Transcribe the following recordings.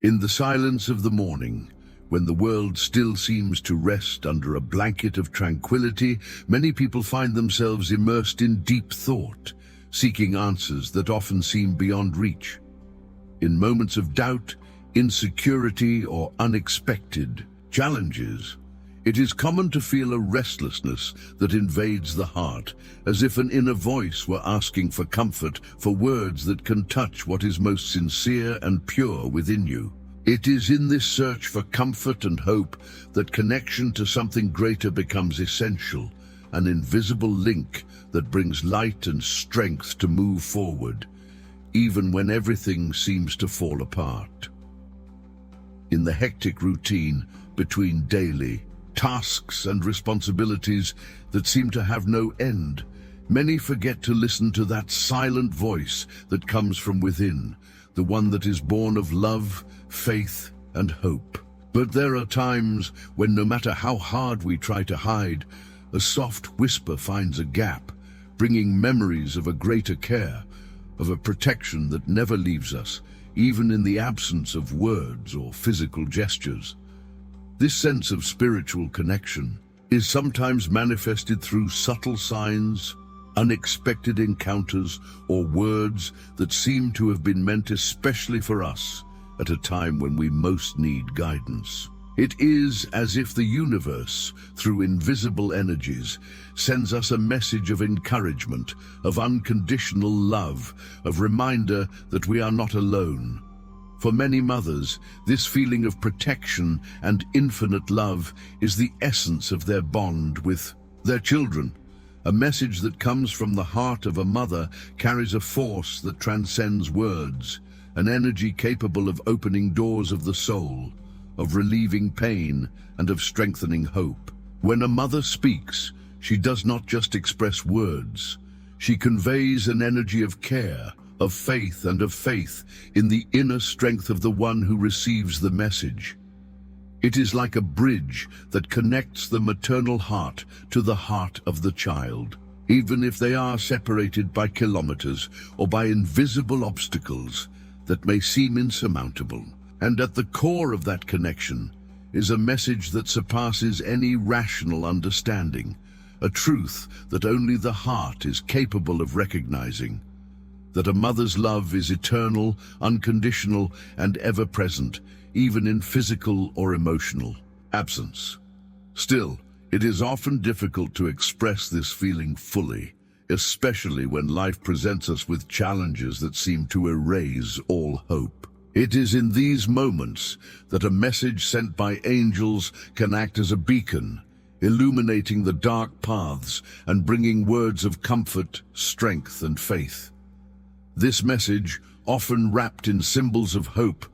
In the silence of the morning, when the world still seems to rest under a blanket of tranquility, many people find themselves immersed in deep thought, seeking answers that often seem beyond reach. In moments of doubt, insecurity, or unexpected challenges, it is common to feel a restlessness that invades the heart, as if an inner voice were asking for comfort, for words that can touch what is most sincere and pure within you. It is in this search for comfort and hope that connection to something greater becomes essential, an invisible link that brings light and strength to move forward, even when everything seems to fall apart. In the hectic routine between daily tasks and responsibilities that seem to have no end, many forget to listen to that silent voice that comes from within, the one that is born of love, faith, and hope. But there are times when, no matter how hard we try to hide, a soft whisper finds a gap, bringing memories of a greater care, of a protection that never leaves us, even in the absence of words or physical gestures. This sense of spiritual connection is sometimes manifested through subtle signs, unexpected encounters, or words that seem to have been meant especially for us at a time when we most need guidance. It is as if the universe, through invisible energies, sends us a message of encouragement, of unconditional love, of reminder that we are not alone. For many mothers, this feeling of protection and infinite love is the essence of their bond with their children. A message that comes from the heart of a mother carries a force that transcends words, an energy capable of opening doors of the soul, of relieving pain, and of strengthening hope. When a mother speaks, she does not just express words. She conveys an energy of care, of faith in the inner strength of the one who receives the message. It is like a bridge that connects the maternal heart to the heart of the child, even if they are separated by kilometers or by invisible obstacles that may seem insurmountable. And at the core of that connection is a message that surpasses any rational understanding, a truth that only the heart is capable of recognizing, that a mother's love is eternal, unconditional, and ever-present, even in physical or emotional absence. Still, it is often difficult to express this feeling fully, especially when life presents us with challenges that seem to erase all hope. It is in these moments that a message sent by angels can act as a beacon, illuminating the dark paths and bringing words of comfort, strength, and faith. This message, often wrapped in symbols of hope,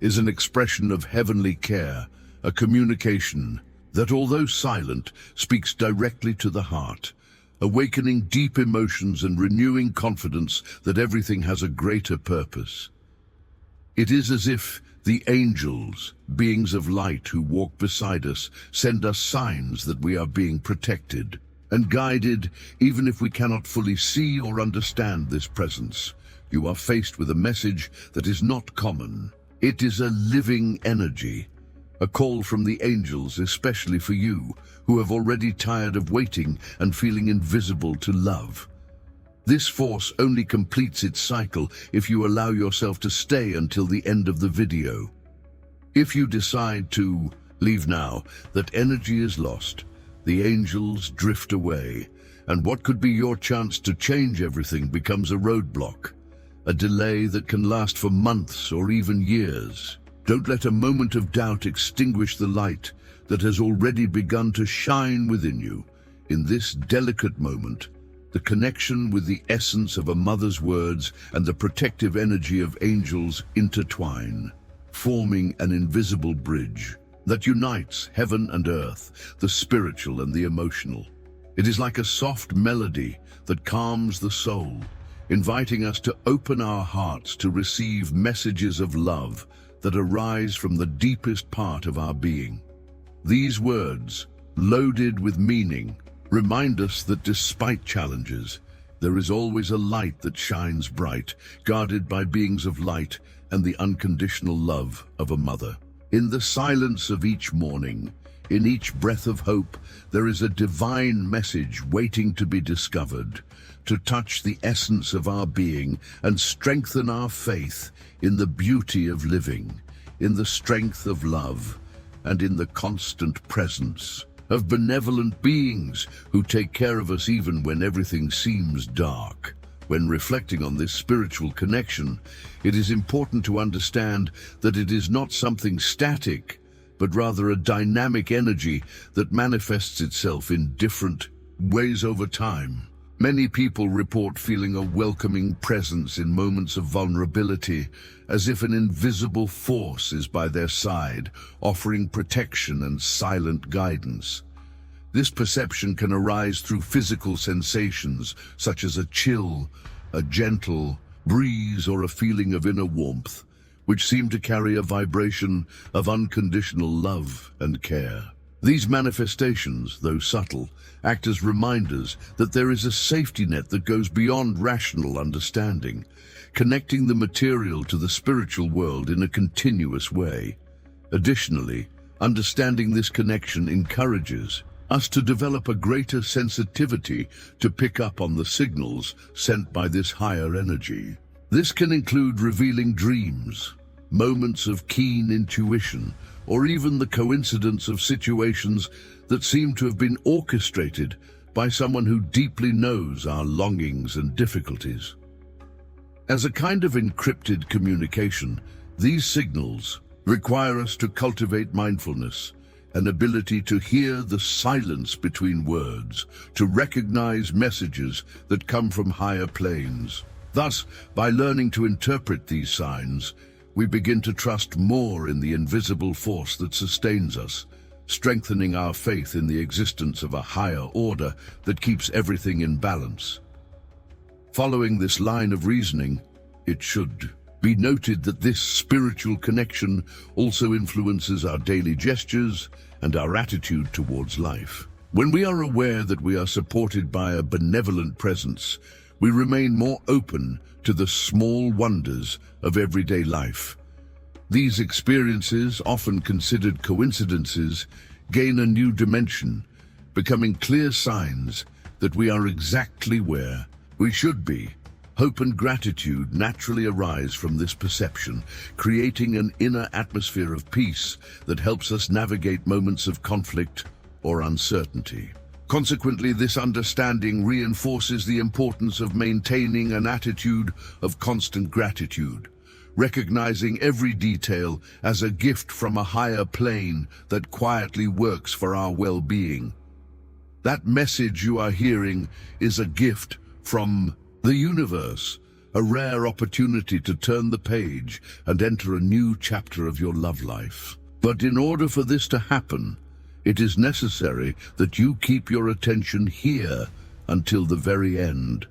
is an expression of heavenly care, a communication that, although silent, speaks directly to the heart, awakening deep emotions and renewing confidence that everything has a greater purpose. It is as if the angels, beings of light who walk beside us, send us signs that we are being protected and guided, even if we cannot fully see or understand this presence. You are faced with a message that is not common. It is a living energy, a call from the angels especially for you, who have already tired of waiting and feeling invisible to love. This force only completes its cycle if you allow yourself to stay until the end of the video. If you decide to leave now, that energy is lost. The angels drift away, and what could be your chance to change everything becomes a roadblock, a delay that can last for months or even years. Don't let a moment of doubt extinguish the light that has already begun to shine within you. In this delicate moment, the connection with the essence of a mother's words and the protective energy of angels intertwine, forming an invisible bridge that unites heaven and earth, the spiritual and the emotional. It is like a soft melody that calms the soul, inviting us to open our hearts to receive messages of love that arise from the deepest part of our being. These words, loaded with meaning, remind us that despite challenges, there is always a light that shines bright, guarded by beings of light and the unconditional love of a mother. In the silence of each morning, in each breath of hope, there is a divine message waiting to be discovered, to touch the essence of our being and strengthen our faith in the beauty of living, in the strength of love, and in the constant presence of benevolent beings who take care of us even when everything seems dark. When reflecting on this spiritual connection, it is important to understand that it is not something static, but rather a dynamic energy that manifests itself in different ways over time. Many people report feeling a welcoming presence in moments of vulnerability, as if an invisible force is by their side, offering protection and silent guidance. This perception can arise through physical sensations, such as a chill, a gentle breeze, or a feeling of inner warmth, which seem to carry a vibration of unconditional love and care. These manifestations, though subtle, act as reminders that there is a safety net that goes beyond rational understanding, connecting the material to the spiritual world in a continuous way. Additionally, understanding this connection encourages us to develop a greater sensitivity to pick up on the signals sent by this higher energy. This can include revealing dreams, moments of keen intuition, or even the coincidence of situations that seem to have been orchestrated by someone who deeply knows our longings and difficulties. As a kind of encrypted communication, these signals require us to cultivate mindfulness, an ability to hear the silence between words, to recognize messages that come from higher planes. Thus, by learning to interpret these signs, we begin to trust more in the invisible force that sustains us, strengthening our faith in the existence of a higher order that keeps everything in balance. Following this line of reasoning, it should be noted that this spiritual connection also influences our daily gestures and our attitude towards life. When we are aware that we are supported by a benevolent presence, we remain more open to the small wonders of everyday life. These experiences, often considered coincidences, gain a new dimension, becoming clear signs that we are exactly where we should be. Hope and gratitude naturally arise from this perception, creating an inner atmosphere of peace that helps us navigate moments of conflict or uncertainty. Consequently, this understanding reinforces the importance of maintaining an attitude of constant gratitude, recognizing every detail as a gift from a higher plane that quietly works for our well-being. That message you are hearing is a gift from the universe, a rare opportunity to turn the page and enter a new chapter of your love life. But in order for this to happen, it is necessary that you keep your attention here until the very end.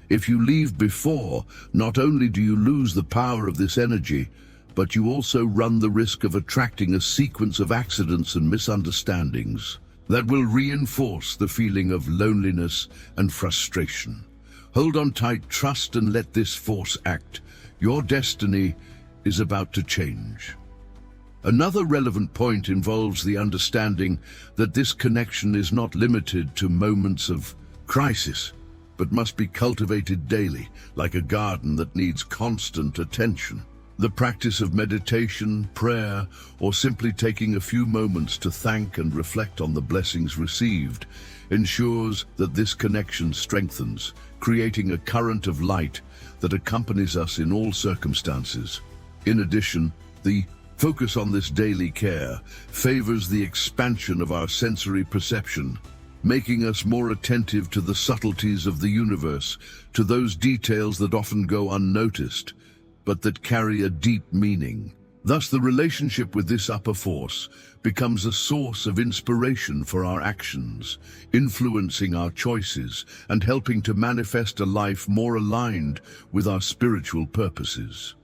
If you leave before, not only do you lose the power of this energy, but you also run the risk of attracting a sequence of accidents and misunderstandings that will reinforce the feeling of loneliness and frustration. Hold on tight, trust, and let this force act. Your destiny is about to change. Another relevant point involves the understanding that this connection is not limited to moments of crisis, but must be cultivated daily, like a garden that needs constant attention. The practice of meditation, prayer, or simply taking a few moments to thank and reflect on the blessings received ensures that this connection strengthens, creating a current of light that accompanies us in all circumstances. In addition, the focus on this daily care favors the expansion of our sensory perception, making us more attentive to the subtleties of the universe, to those details that often go unnoticed, but that carry a deep meaning. Thus, the relationship with this upper force becomes a source of inspiration for our actions, influencing our choices and helping to manifest a life more aligned with our spiritual purposes.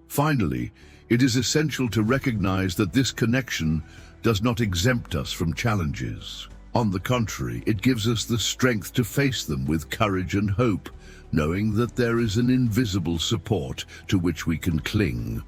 Finally, it is essential to recognize that this connection does not exempt us from challenges. On the contrary, it gives us the strength to face them with courage and hope, knowing that there is an invisible support to which we can cling.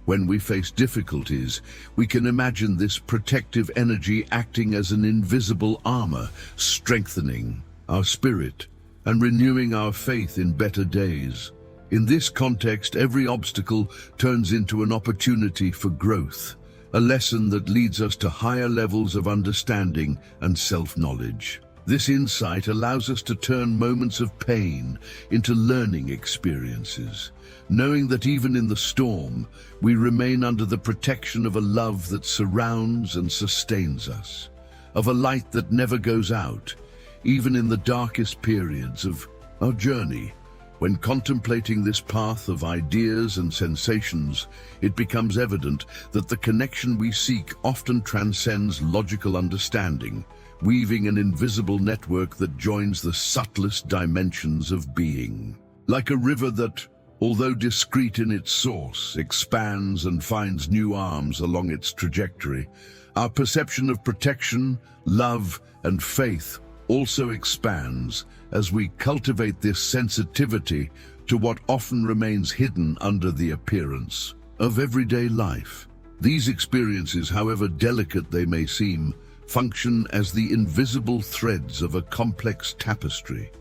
When we face difficulties, we can imagine this protective energy acting as an invisible armor, strengthening our spirit and renewing our faith in better days. In this context, every obstacle turns into an opportunity for growth, a lesson that leads us to higher levels of understanding and self-knowledge. This insight allows us to turn moments of pain into learning experiences, knowing that even in the storm, we remain under the protection of a love that surrounds and sustains us, of a light that never goes out, even in the darkest periods of our journey. When contemplating this path of ideas and sensations, it becomes evident that the connection we seek often transcends logical understanding, weaving an invisible network that joins the subtlest dimensions of being. Like a river that, although discreet in its source, expands and finds new arms along its trajectory, our perception of protection, love, and faith also expands as we cultivate this sensitivity to what often remains hidden under the appearance of everyday life. These experiences, however delicate they may seem, function as the invisible threads of a complex tapestry,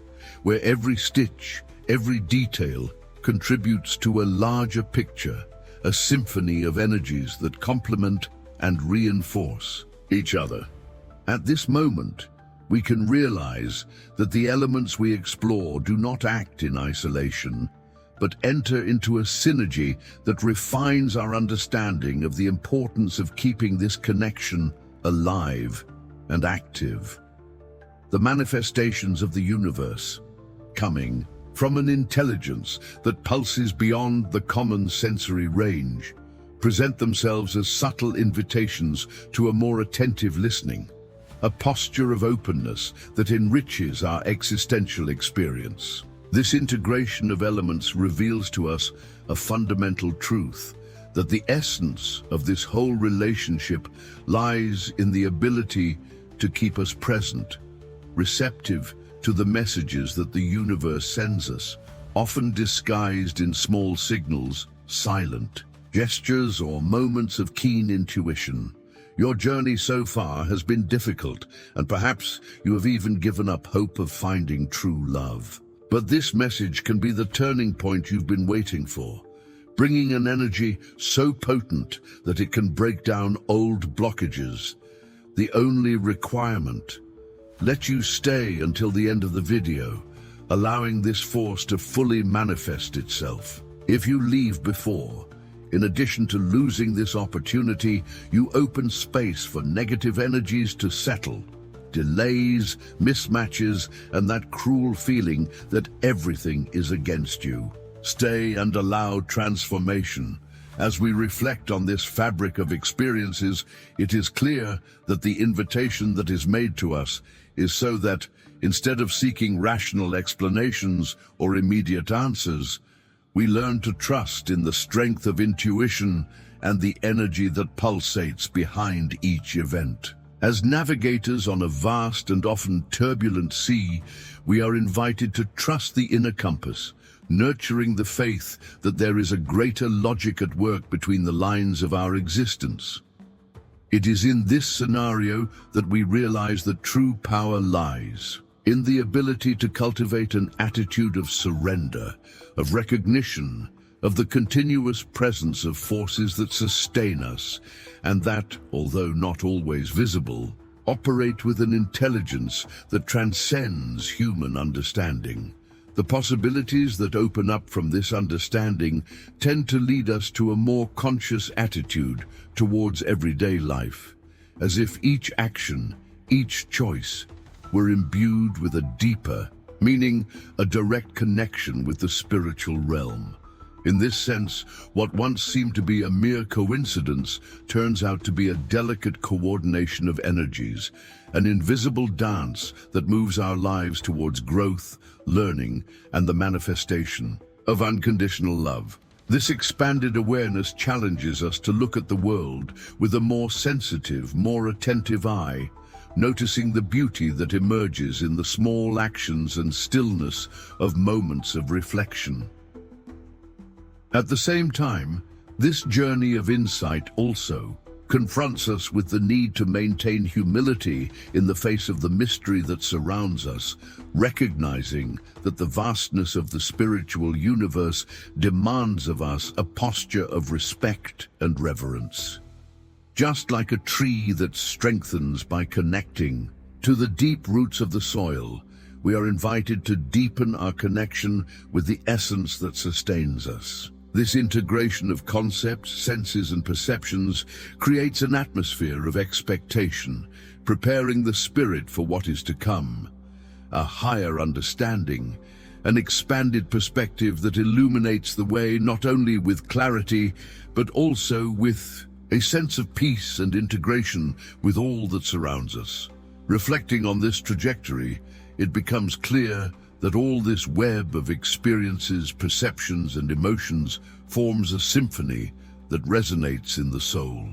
where every stitch, every detail contributes to a larger picture, a symphony of energies that complement and reinforce each other. At this moment, we can realize that the elements we explore do not act in isolation, but enter into a synergy that refines our understanding of the importance of keeping this connection alive and active. The manifestations of the universe, coming from an intelligence that pulses beyond the common sensory range, present themselves as subtle invitations to a more attentive listening, a posture of openness that enriches our existential experience. This integration of elements reveals to us a fundamental truth, that the essence of this whole relationship lies in the ability to keep us present, receptive to the messages that the universe sends us, often disguised in small signals, silent gestures, or moments of keen intuition. Your journey so far has been difficult, and perhaps you have even given up hope of finding true love. But this message can be the turning point you've been waiting for, bringing an energy so potent that it can break down old blockages. The only requirement: let you stay until the end of the video, allowing this force to fully manifest itself. If you leave before, in addition to losing this opportunity, you open space for negative energies to settle, delays, mismatches, and that cruel feeling that everything is against you. Stay and allow transformation. As we reflect on this fabric of experiences, it is clear that the invitation that is made to us is so that, instead of seeking rational explanations or immediate answers, we learn to trust in the strength of intuition and the energy that pulsates behind each event. As navigators on a vast and often turbulent sea, we are invited to trust the inner compass, nurturing the faith that there is a greater logic at work between the lines of our existence. It is in this scenario that we realize that true power lies in the ability to cultivate an attitude of surrender, of recognition, of the continuous presence of forces that sustain us, and that, although not always visible, operate with an intelligence that transcends human understanding. The possibilities that open up from this understanding tend to lead us to a more conscious attitude towards everyday life, as if each action, each choice, were imbued with a deeper, meaning a direct connection with the spiritual realm. In this sense, what once seemed to be a mere coincidence turns out to be a delicate coordination of energies, an invisible dance that moves our lives towards growth, learning, and the manifestation of unconditional love. This expanded awareness challenges us to look at the world with a more sensitive, more attentive eye, noticing the beauty that emerges in the small actions and stillness of moments of reflection. At the same time, this journey of insight also confronts us with the need to maintain humility in the face of the mystery that surrounds us, recognizing that the vastness of the spiritual universe demands of us a posture of respect and reverence. Just like a tree that strengthens by connecting to the deep roots of the soil, we are invited to deepen our connection with the essence that sustains us. This integration of concepts, senses, and perceptions creates an atmosphere of expectation, preparing the spirit for what is to come. A higher understanding, an expanded perspective that illuminates the way not only with clarity, but also with a sense of peace and integration with all that surrounds us. Reflecting on this trajectory, it becomes clear that all this web of experiences, perceptions, and emotions forms a symphony that resonates in the soul.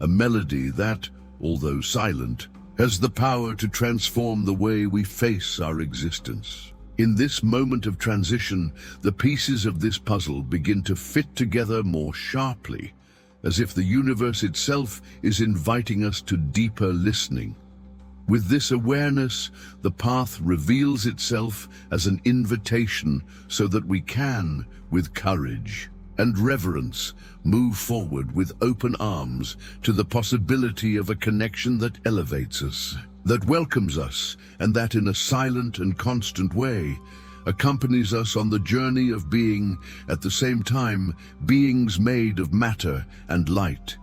A melody that, although silent, has the power to transform the way we face our existence. In this moment of transition, the pieces of this puzzle begin to fit together more sharply, as if the universe itself is inviting us to deeper listening. With this awareness, the path reveals itself as an invitation so that we can, with courage and reverence, move forward with open arms to the possibility of a connection that elevates us, that welcomes us, and that in a silent and constant way accompanies us on the journey of being, at the same time, beings made of matter and light.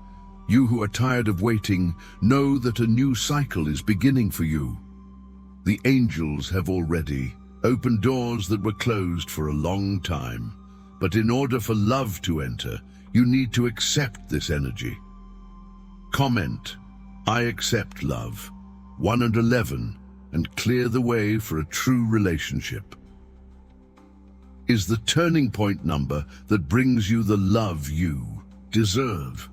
You who are tired of waiting, know that a new cycle is beginning for you. The angels have already opened doors that were closed for a long time. But in order for love to enter, you need to accept this energy. Comment, "I accept love," 1 and 11, and clear the way for a true relationship. Is the turning point number that brings you the love you deserve.